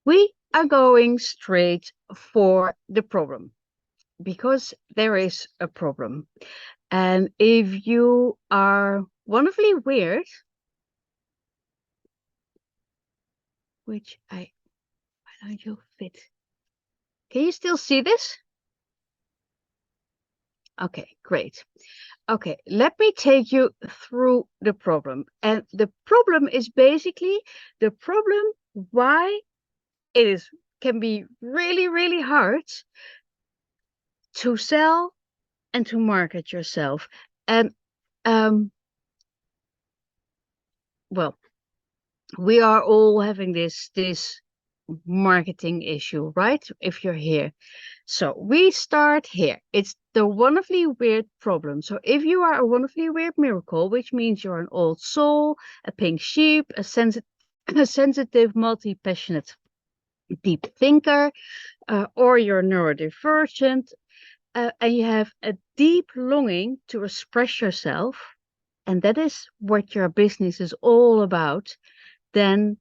We are going straight for the problem because there is a problem. And if you are wonderfully weird, which why don't you fit? Can you still see this? Okay, great. Okay, let me take you through the problem. And the problem is basically the problem why can be really, really hard to sell and to market yourself. And um, well, we are all having this marketing issue, right? If you're here. So we start here. It's the wonderfully weird problem. So if you are a wonderfully weird miracle, which means you're an old soul, a pink sheep, a sensitive, multi-passionate, deep thinker, or you're neurodivergent, and you have a deep longing to express yourself, and that is what your business is all about, then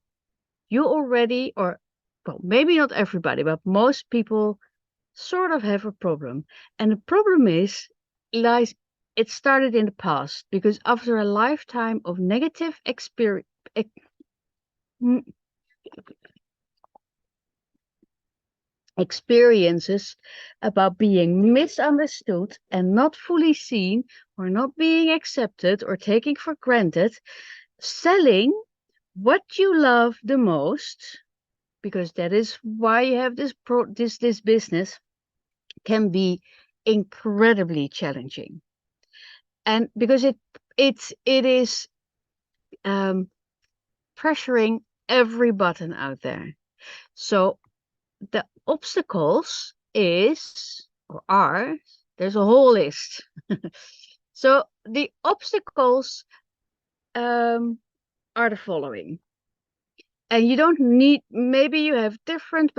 you already, or well, maybe not everybody, but most people sort of have a problem. And the problem lies, it started in the past because after a lifetime of negative experiences about being misunderstood and not fully seen or not being accepted or taken for granted, selling what you love the most, because that is why you have this business, can be incredibly challenging. And because it is um, pressuring every button out there. So the obstacles is or are, there's a whole list. So the obstacles are the following. And you don't need, maybe you have different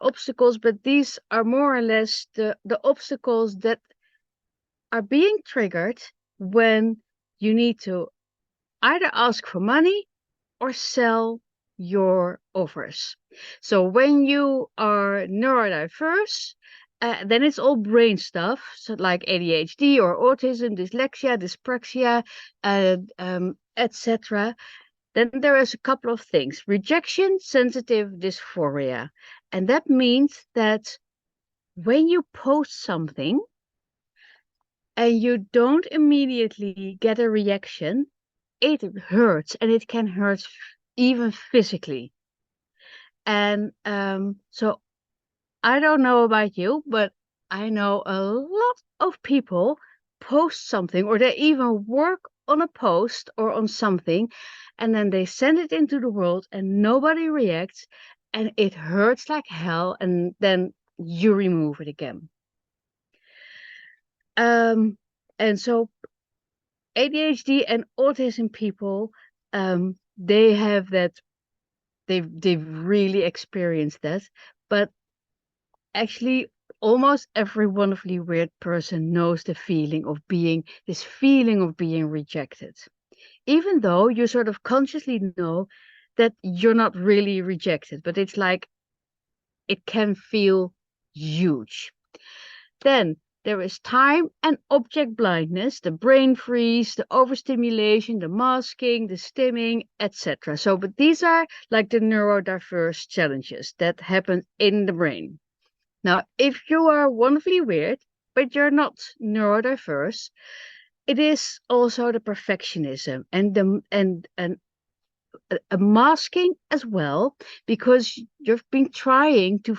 obstacles, but these are more or less the obstacles that are being triggered when you need to either ask for money or sell your offers. So when you are neurodiverse, then it's all brain stuff, so like ADHD or autism, dyslexia, dyspraxia, etc. Then there is a couple of things. Rejection sensitive dysphoria. And that means that when you post something and you don't immediately get a reaction, it hurts, and it can hurt even physically. And so I don't know about you, but I know a lot of people post something or they even work on a post or on something, and then they send it into the world and nobody reacts, and it hurts like hell, and then you remove it again. Um, and so ADHD and autism people, they have that, they've really experienced that, but actually almost every wonderfully weird person knows the feeling of being rejected, even though you sort of consciously know that you're not really rejected, but it's like it can feel huge. Then there is time and object blindness, the brain freeze, the overstimulation, the masking, the stimming, etc. So, but these are like the neurodiverse challenges that happen in the brain. Now, if you are wonderfully weird, but you're not neurodiverse, it is also the perfectionism and a masking as well, because you've been trying to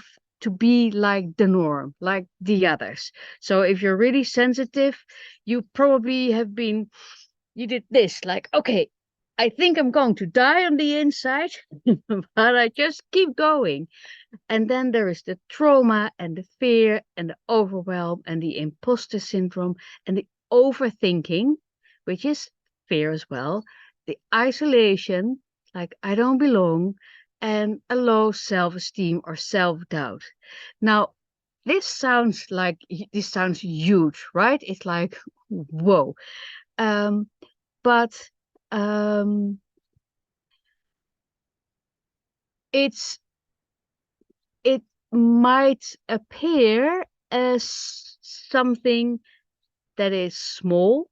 be like the norm, like the others. So if you're really sensitive, you probably you did this, like, okay, I think I'm going to die on the inside, but I just keep going. And then there is the trauma and the fear and the overwhelm and the imposter syndrome and the overthinking, which is fear as well, the isolation, like I don't belong, and a low self-esteem or self-doubt. Now, this sounds huge, right? It's like, whoa. Um, but um, it's might appear as something that is small,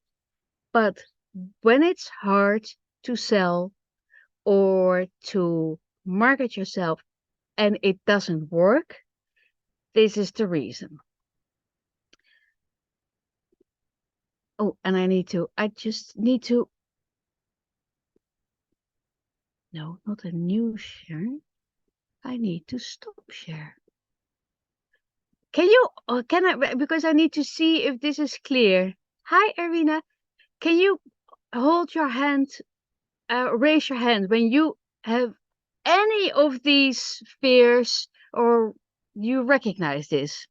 but when it's hard to sell or to market yourself and it doesn't work, this is the reason. Oh, and I just need to, no, not a new share. I need to stop share. Can you, can I, because I need to see if this is clear. Hi, Irina. Can you hold your hand, raise your hand when you have any of these fears or you recognize this?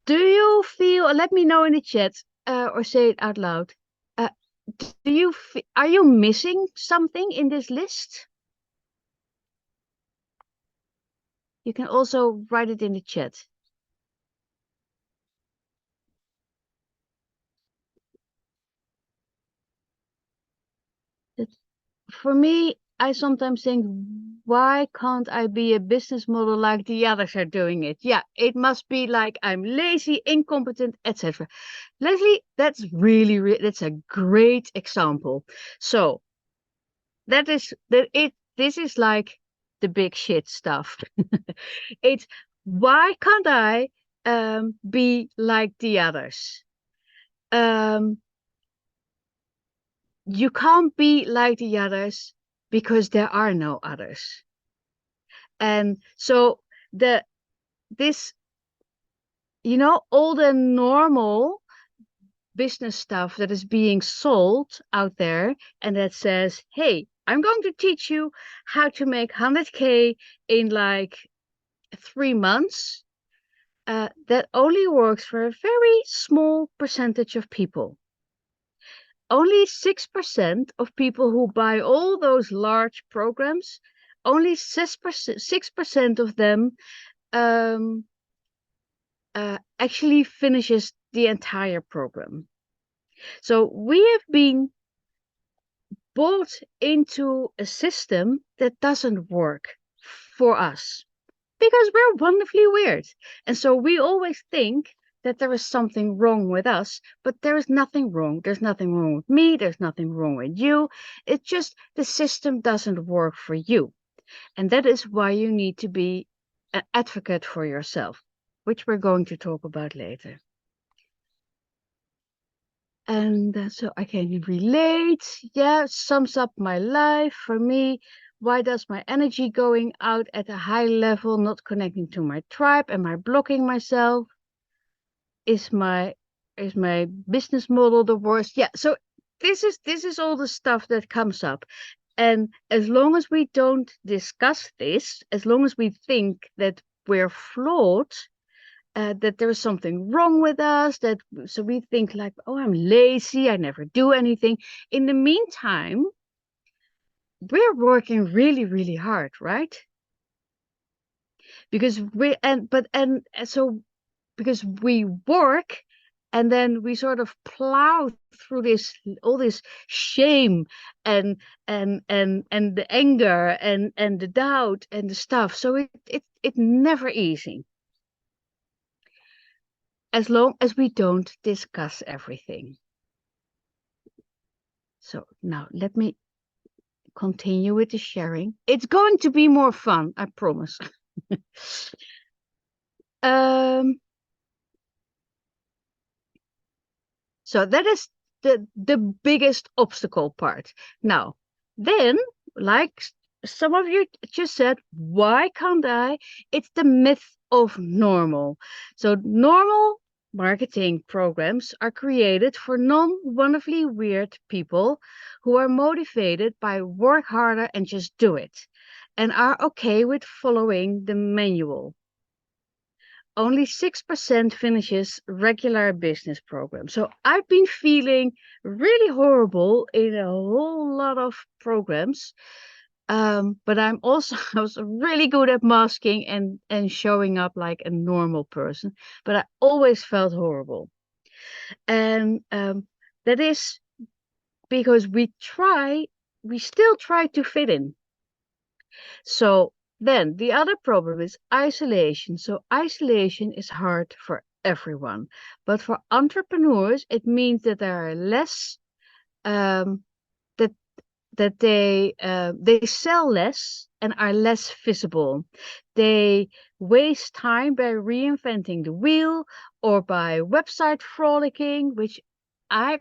Do you feel, let me know in the chat, or say it out loud. Uh, are you missing something in this list? You can also write it in the chat. For me, I sometimes think, why can't I be a business model like the others are doing it? Yeah, it must be like I'm lazy, incompetent, etc. Leslie, that's that's a great example. So this is like the big shit stuff. It's why can't I be like the others? Um, you can't be like the others because there are no others. And so the this, all the normal business stuff that is being sold out there and that says, hey, I'm going to teach you how to make 100K in like 3 months. That only works for a very small percentage of people. Only 6% of people who buy all those large programs, only 6% of them um, actually finishes the entire program. So we have been bought into a system that doesn't work for us because we're wonderfully weird. And so we always think that there is something wrong with us, but there is nothing wrong. There's nothing wrong with me. There's nothing wrong with you. It's just the system doesn't work for you. And that is why you need to be an advocate for yourself, which we're going to talk about later. And so I can relate. Yeah, sums up my life for me. Why does my energy going out at a high level not connecting to my tribe? Am I blocking myself? Is my business model the worst? Yeah, so this is all the stuff that comes up. And as long as we don't discuss this, as long as we think that we're flawed, that there's something wrong with us, that so we think like, oh, I'm lazy, I never do anything. In the meantime, we're working really, really hard, right? Because so because we work and then we sort of plow through this all this shame and the anger and the doubt and the stuff. So it's never easy as long as we don't discuss everything. So now let me continue with the sharing. It's going to be more fun, I promise. um, so that is the biggest obstacle part. Now, then, like some of you just said, why can't I? It's the myth of normal. So normal marketing programs are created for non-wonderfully weird people who are motivated by work harder and just do it, and are okay with following the manual. Only 6% finishes regular business programs. So I've been feeling really horrible in a whole lot of programs. But I'm also I was really good at masking and showing up like a normal person. But I always felt horrible. And that is because we still try to fit in. So then the other problem is isolation. So isolation is hard for everyone, but for entrepreneurs, it means that there are less um, that they sell less and are less visible. They waste time by reinventing the wheel or by website frolicking, which I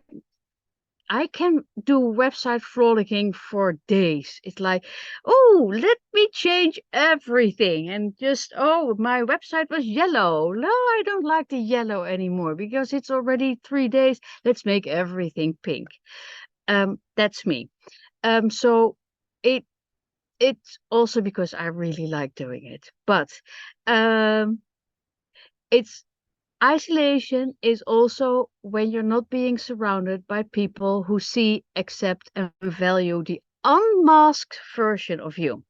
I can do website frolicking for days. It's like, oh, let me change everything. And just, oh, my website was yellow. No, I don't like the yellow anymore because it's already 3 days. Let's make everything pink. That's me. So it it's also because I really like doing it. But um, it's isolation is also when you're not being surrounded by people who see, accept, and value the unmasked version of you.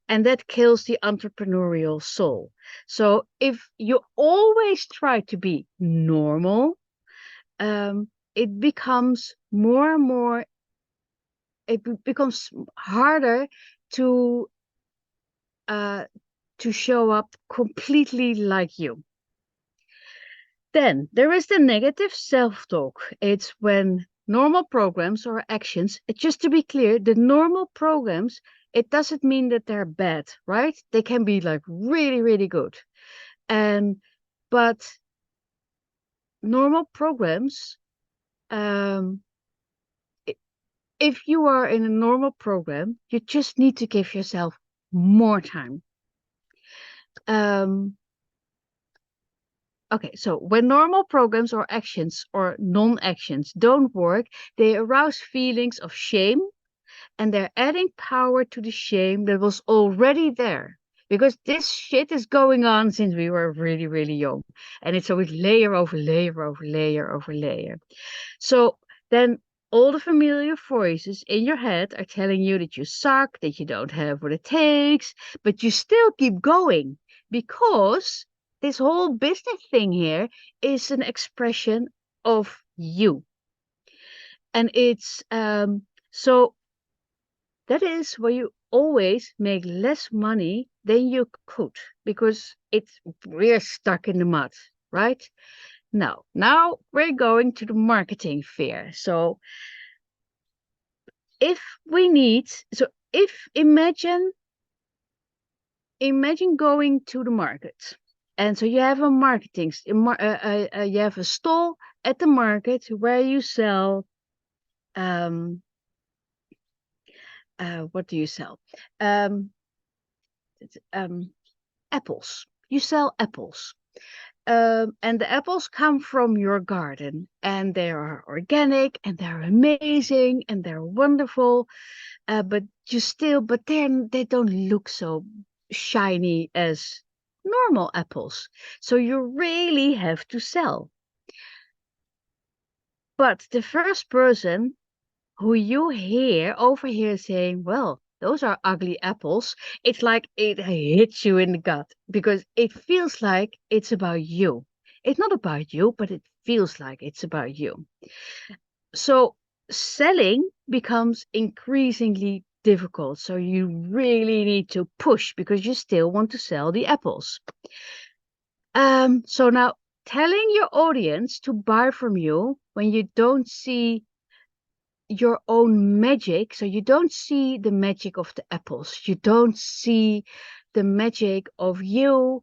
And that kills the entrepreneurial soul. So if you always try to be normal, it becomes more and more, becomes harder to uh, to show up completely like you. Then there is the negative self-talk. It's when normal programs or actions, just to be clear, the normal programs, it doesn't mean that they're bad, right? They can be like really, really good. And but normal programs, um, if you are in a normal program, you just need to give yourself more time. Um, Okay, so when normal programs or actions or non-actions don't work, they arouse feelings of shame and they're adding power to the shame that was already there. Because this shit is going on since we were really, really young. And it's always layer over layer over layer over layer. So then all the familiar voices in your head are telling you that you suck, that you don't have what it takes, but you still keep going because this whole business thing here is an expression of you. And it's so that is where you always make less money than you could because we're stuck in the mud, right? Now we're going to the marketing fair. So if we need, so if imagine going to the market, and so you have a you have a stall at the market where you sell, um, what do you sell? Um, um, Apples. You sell apples. And the apples come from your garden and they are organic and they're amazing and they're wonderful. But they don't look so shiny as normal apples. So you really have to sell. But the first person who you overhear saying, well, those are ugly apples, it's like it hits you in the gut because it feels like it's about you. It's not about you, but it feels like it's about you. So selling becomes increasingly difficult. So you really need to push because you still want to sell the apples. So now telling your audience to buy from you when you don't see your own magic. So you don't see the magic of the apples. You don't see the magic of you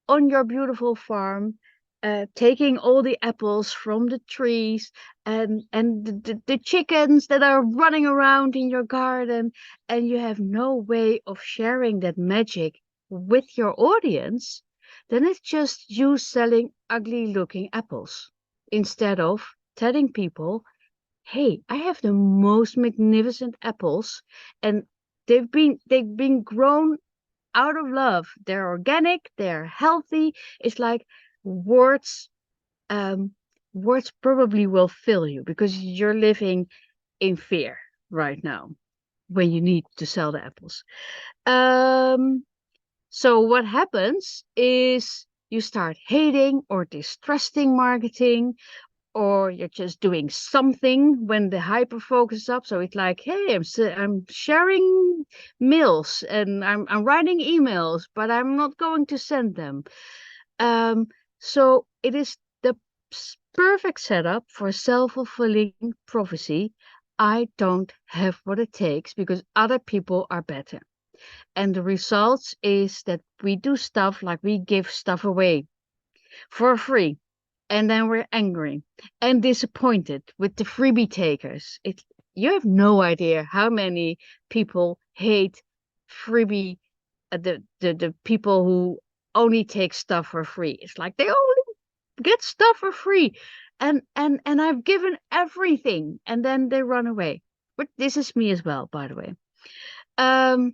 on your beautiful farm, taking all the apples from the trees and the chickens that are running around in your garden, and you have no way of sharing that magic with your audience, then it's just you selling ugly looking apples instead of telling people, hey, I have the most magnificent apples, and they've been grown out of love. They're organic, they're healthy. It's like words, um, words probably will fill you because you're living in fear right now when you need to sell the apples. Um, so what happens is you start hating or distrusting marketing or you're just doing something when the hyper focus is up. So it's like, hey, I'm sharing mails and I'm writing emails, but I'm not going to send them. Um, so it is the perfect setup for self-fulfilling prophecy. I don't have what it takes because other people are better. And the results is that we do stuff like we give stuff away for free. And then we're angry and disappointed with the freebie takers. You have no idea how many people hate freebie, the people who only take stuff for free. It's like they only get stuff for free, and I've given everything, and then they run away. But this is me as well, by the way. Um,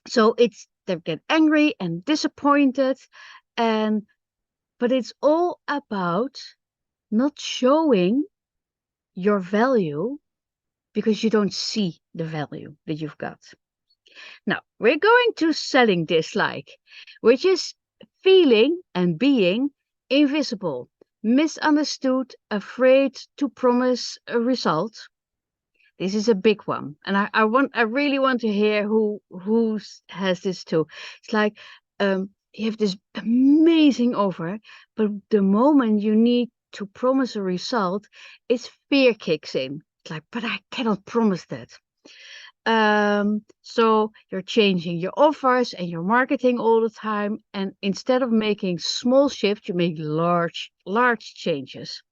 so they get angry and disappointed, and but it's all about not showing your value because you don't see the value that you've got. Now, we're going to selling dislike, which is feeling and being invisible, misunderstood, afraid to promise a result. This is a big one. And I really want to hear who has this too. It's like you have this amazing offer, but the moment you need to promise a result, it's fear kicks in. It's like, but I cannot promise that. So you're changing your offers and your marketing all the time. And instead of making small shifts, you make large changes.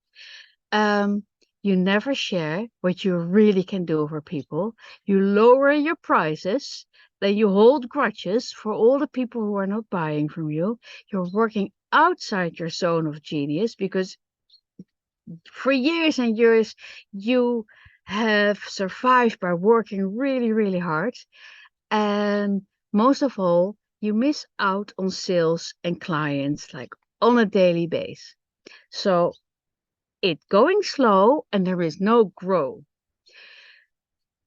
Um, you never share what you really can do for people. You lower your prices, then you hold grudges for all the people who are not buying from you. You're working outside your zone of genius because for years and years you have survived by working really, really hard. And most of all, you miss out on sales and clients like on a daily basis. So it's going slow and there is no growth.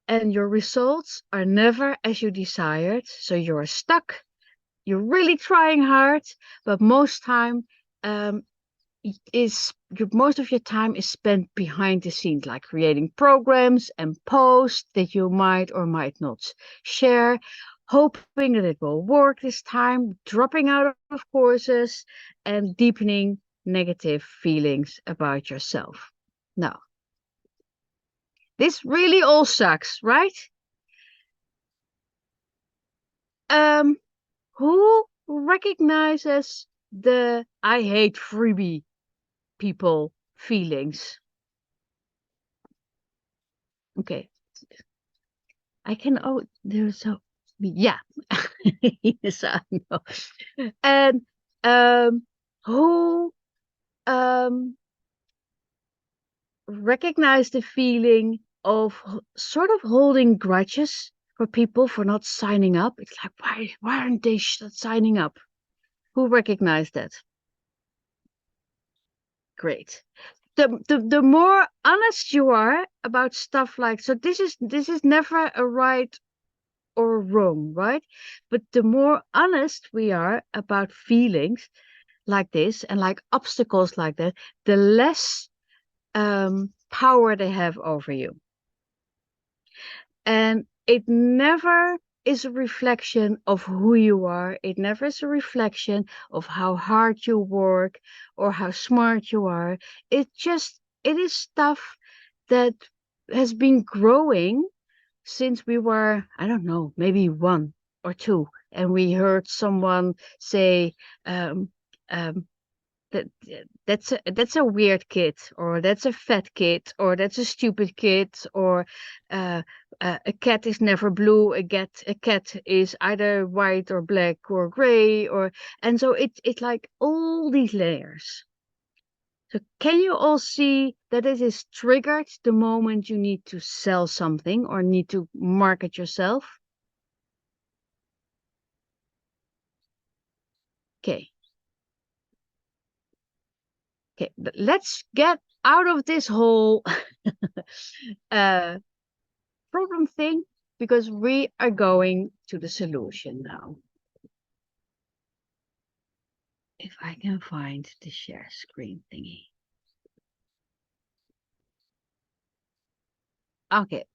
And your results are never as you desired. So you're stuck. You're really trying hard, but um, most of your time is spent behind the scenes, like creating programs and posts that you might or might not share, hoping that it will work this time, dropping out of courses, and deepening negative feelings about yourself. Now, this really all sucks, right? Um, who recognizes the I hate freebie people feelings? Okay, I can. Oh, there's so yeah. Yes, I know. And um, who recognize the feeling of sort of holding grudges for people for not signing up? It's like why aren't they signing up? Who recognized that? Great. The more honest you are about stuff like so this is never a right or wrong, right? But the more honest we are about feelings like this and like obstacles like that, the less power they have over you. And it never is a reflection of who you are. It never is a reflection of how hard you work or how smart you are. It is stuff that has been growing since we were, I don't know, maybe one or two, and we heard someone say, um, um, that that's a weird kid, or that's a fat kid, or that's a stupid kid, or uh, a cat is never blue. A cat is either white or black or gray, or and so it's like all these layers. So can you all see that it is triggered the moment you need to sell something or need to market yourself? Okay. Okay, but let's get out of this whole uh, problem thing because we are going to the solution now. If I can find the share screen thingy. Okay,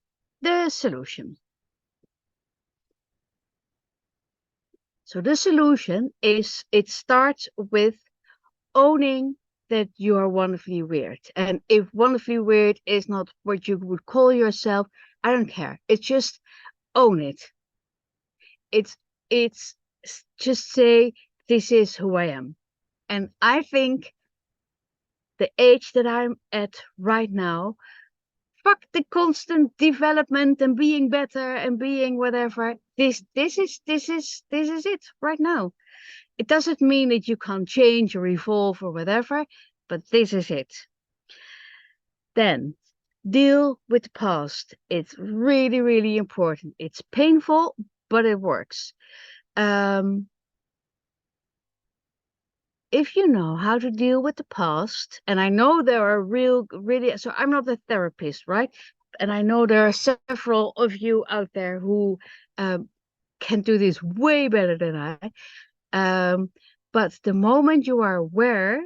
the solution. So the solution is it starts with owning that you are wonderfully weird. And if wonderfully weird is not what you would call yourself, I don't care. It's just own it. It's it's just say this is who I am. And I think the age that I'm at right now, fuck the constant development and being better and being whatever. This is it right now. It doesn't mean that you can't change or evolve or whatever, but this is it. Then deal with the past. It's really, really important. It's painful, but it works. Um, if you know how to deal with the past, and I know there are really, so I'm not a therapist, right? And I know there are several of you out there who um, can do this way better than I. Um, but the moment you are aware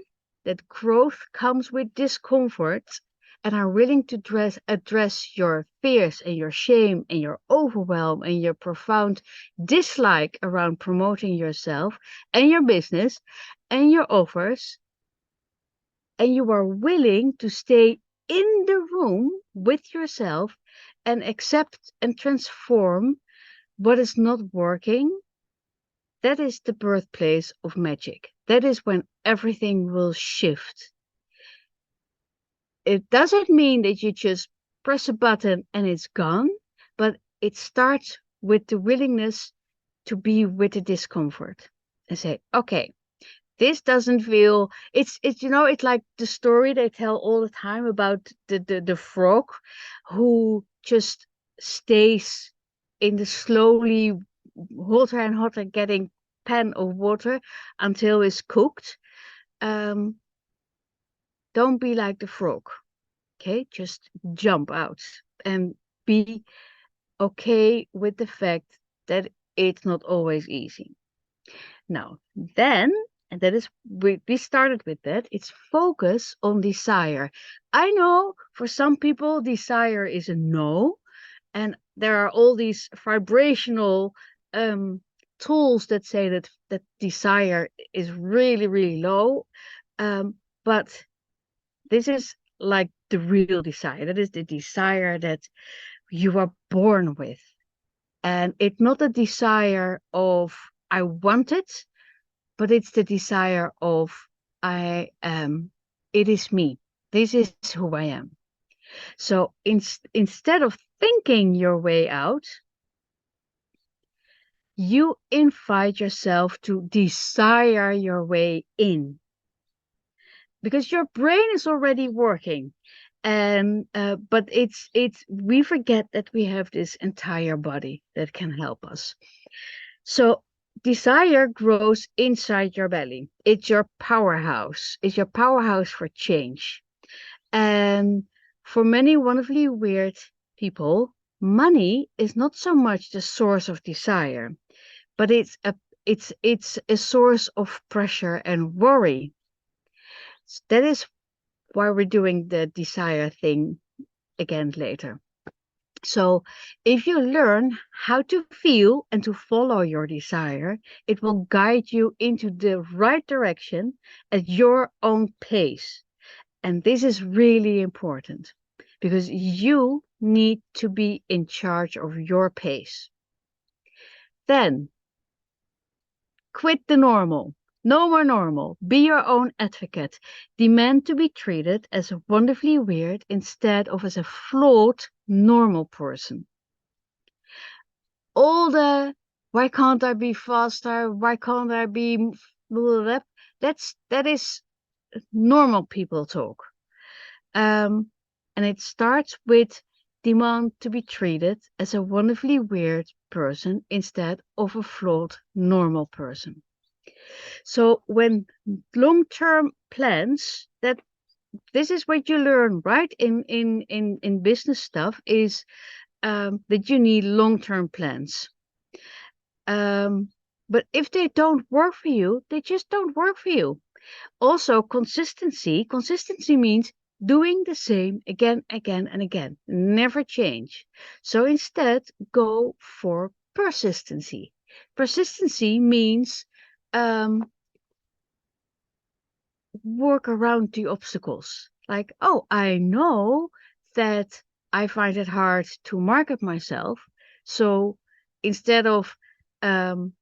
that growth comes with discomfort and are willing to address your fears and your shame and your overwhelm and your profound dislike around promoting yourself and your business and your offers, and you are willing to stay in the room with yourself and accept and transform what is not working, that is the birthplace of magic. That is when everything will shift. It doesn't mean that you just press a button and it's gone, but it starts with the willingness to be with the discomfort and say, okay, this doesn't feel, it's like the story they tell all the time about the frog who just stays in the slowly hotter and hotter getting pan of water until it's cooked. um don't be like the frog. Okay, just jump out and be okay with the fact that it's not always easy. Now, then, and that is, we started with that, it's focus on desire. I know for some people, desire is a no, and there are all these vibrational um, tools that say that desire is really, really low. But this is like the real desire. That is the desire that you are born with. And it's not a desire of I want it, but it's the desire of I am, it is me. This is who I am. So instead of thinking your way out, you invite yourself to desire your way in, because your brain is already working. And but it's we forget that we have this entire body that can help us. So desire grows inside your belly. It's your powerhouse. It's your powerhouse for change. And for many wonderfully weird people, money is not so much the source of desire, but it's a source of pressure and worry. That is why we're doing the desire thing again later. So if you learn how to feel and to follow your desire, it will guide you into the right direction at your own pace. And this is really important because you need to be in charge of your pace. Then quit the normal. No more normal. Be your own advocate. Demand to be treated as a wonderfully weird instead of as a flawed normal person. All the why can't I be faster? Why can't I be that is normal people talk. And it starts with demand to be treated as a wonderfully weird person instead of a flawed normal person. So when long-term plans, that this is what you learn, right? In business stuff is that you need long-term plans. But if they don't work for you, they just don't work for you. Also, consistency. Consistency means doing the same again, again, and again. Never change. So instead, go for persistency. Persistency means um, work around the obstacles. Like, oh, I know that I find it hard to market myself. So instead of um,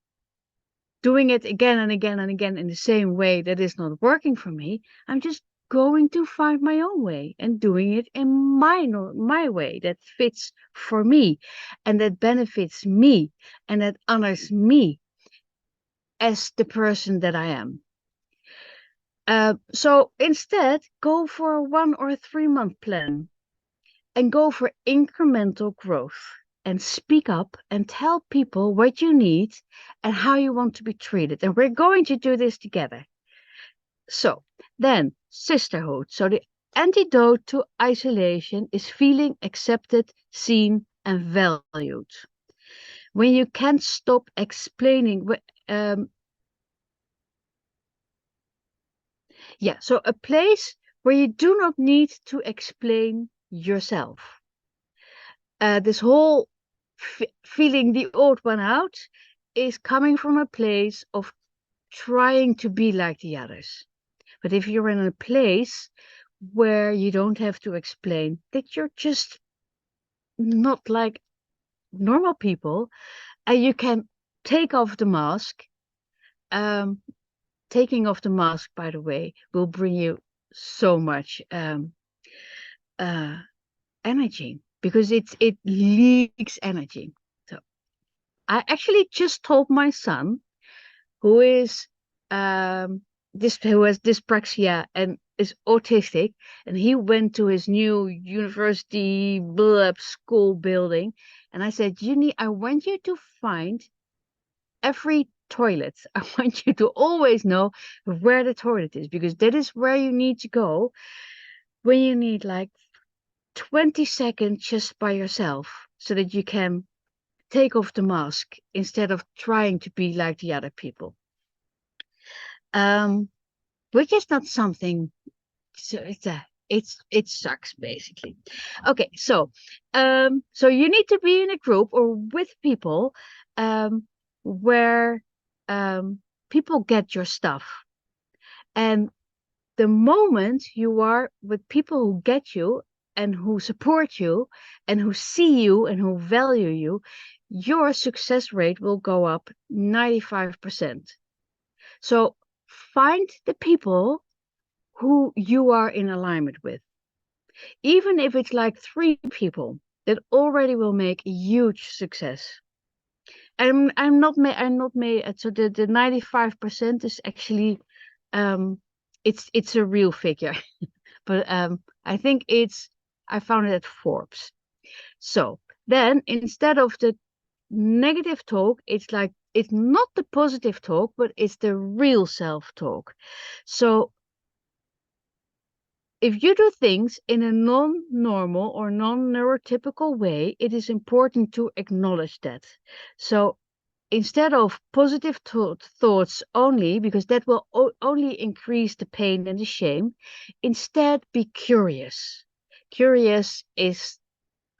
doing it again and again and again in the same way that is not working for me, I'm just going to find my own way and doing it in my way that fits for me and that benefits me and that honors me as the person that I am. So instead, go for a 1 or 3 month plan and go for incremental growth and speak up and tell people what you need and how you want to be treated. And we're going to do this together. So then, sisterhood. So the antidote to isolation is feeling accepted, seen, and valued. When you can't stop explaining, yeah, so a place where you do not need to explain yourself. This whole feeling the odd one out is coming from a place of trying to be like the others. But if you're in a place where you don't have to explain that you're just not like normal people and you can take off the mask, um, taking off the mask, by the way, will bring you so much uh, energy because it leaks energy. So I actually just told my son who is who has dyspraxia and is autistic, and he went to his new university school building, and I said, I want you to find every toilet. I want you to always know where the toilet is because that is where you need to go when you need like 20 seconds just by yourself so that you can take off the mask instead of trying to be like the other people. Which is not something, so it sucks basically. Okay, so you need to be in a group or with people where people get your stuff. And the moment you are with people who get you and who support you and who see you and who value you, your success rate will go up 95%. So find the people who you are in alignment with. Even if it's like 3 people, that already will make a huge success. I'm not so the 95% is actually it's a real figure. But I think I found it at Forbes. So then instead of the negative talk, it's not the positive talk, but it's the real self-talk. So if you do things in a non-normal or non-neurotypical way, it is important to acknowledge that. So instead of positive thoughts only, because that will only increase the pain and the shame, instead be curious. Curious is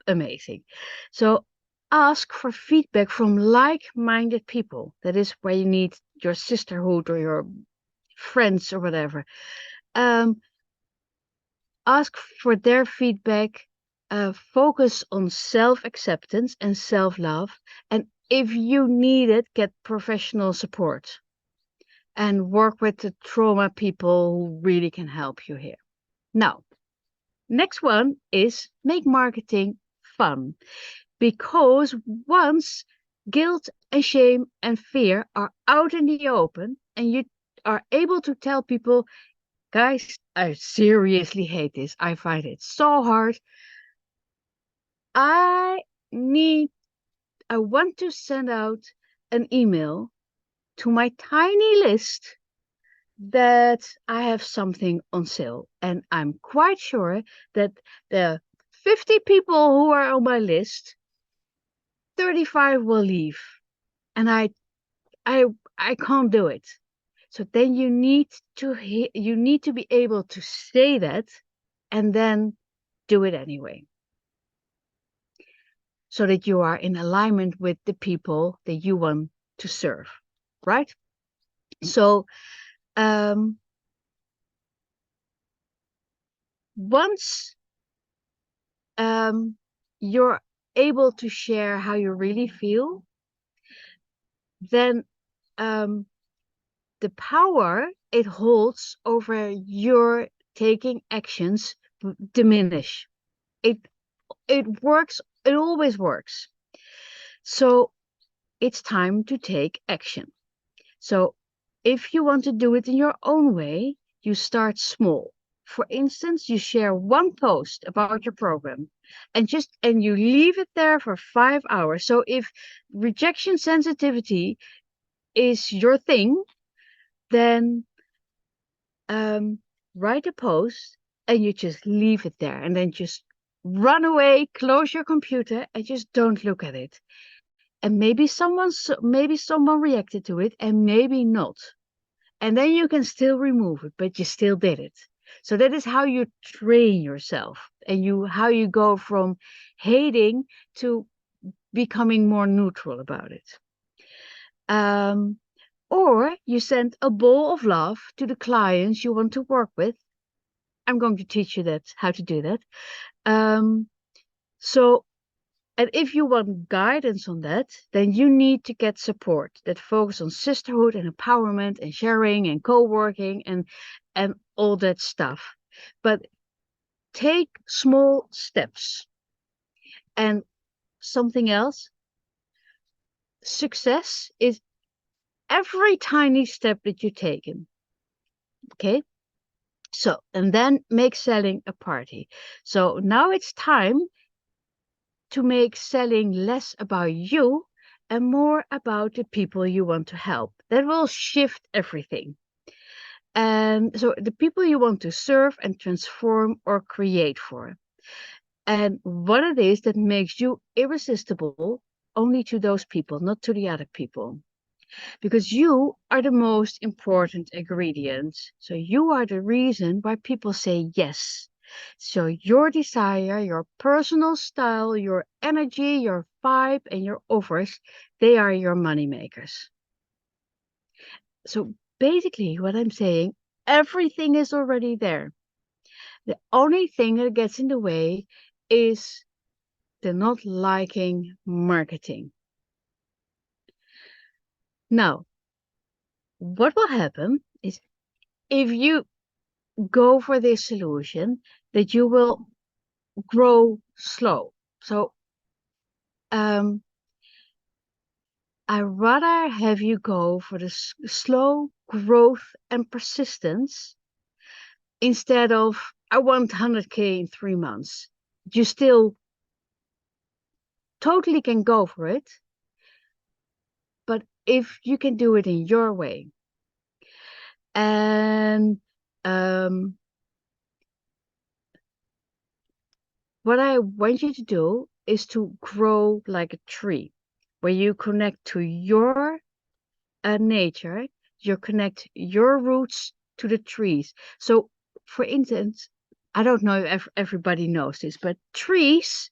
amazing. So ask for feedback from like-minded people. That is where you need your sisterhood or your friends or whatever. Ask for their feedback, focus on self-acceptance and self-love, and if you need it, get professional support and work with the trauma people who really can help you here. Now, next one is make marketing fun, because once guilt and shame and fear are out in the open and you are able to tell people, guys, I seriously hate this. I find it so hard. I need, I want to send out an email to my tiny list that I have something on sale. And I'm quite sure that the 50 people who are on my list, 35 will leave. And I, I can't do it. So then you need to be able to say that and then do it anyway, so that you are in alignment with the people that you want to serve, right? So once you're able to share how you really feel, then the power it holds over your taking actions diminish. It works. It always works. So it's time to take action. So if you want to do it in your own way, you start small. For instance, you share one post about your program and you leave it there for 5 hours. So if rejection sensitivity is your thing, then write a post and you just leave it there, and then just run away, close your computer, and just don't look at it. And maybe someone reacted to it, and maybe not. And then you can still remove it, but you still did it. So that is how you train yourself, and how you go from hating to becoming more neutral about it. Or you send a ball of love to the clients you want to work with. I'm going to teach you how to do that. So, and if you want guidance on that, then you need to get support that focus on sisterhood and empowerment and sharing and co-working and all that stuff. But take small steps. And something else, success is every tiny step that you take in. Okay? So, and then make selling a party. So now it's time to make selling less about you and more about the people you want to help. That will shift everything. And so the people you want to serve and transform or create for. And what it is that makes you irresistible only to those people, not to the other people. Because you are the most important ingredient. So you are the reason why people say yes. So your desire, your personal style, your energy, your vibe, and your offers, they are your money makers. So basically what I'm saying, everything is already there. The only thing that gets in the way is the not liking marketing. Now, what will happen is if you go for this solution, that you will grow slow. So I rather have you go for the slow growth and persistence instead of I want 100K in 3 months. You still totally can go for it, but if you can do it in your way. And what I want you to do is to grow like a tree, where you connect to your nature, you connect your roots to the trees. So, for instance, I don't know if everybody knows this, but trees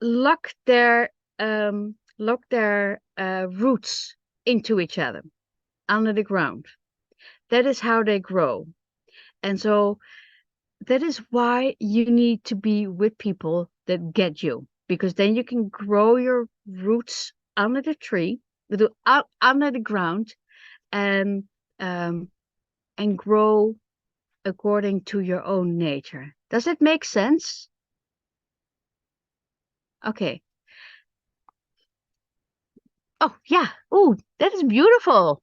lock their roots into each other under the ground. That is how they grow. And so that is why you need to be with people that get you, because then you can grow your roots under the tree, under the ground, and grow according to your own nature. Does it make sense? Okay. Oh yeah. Oh, that is beautiful.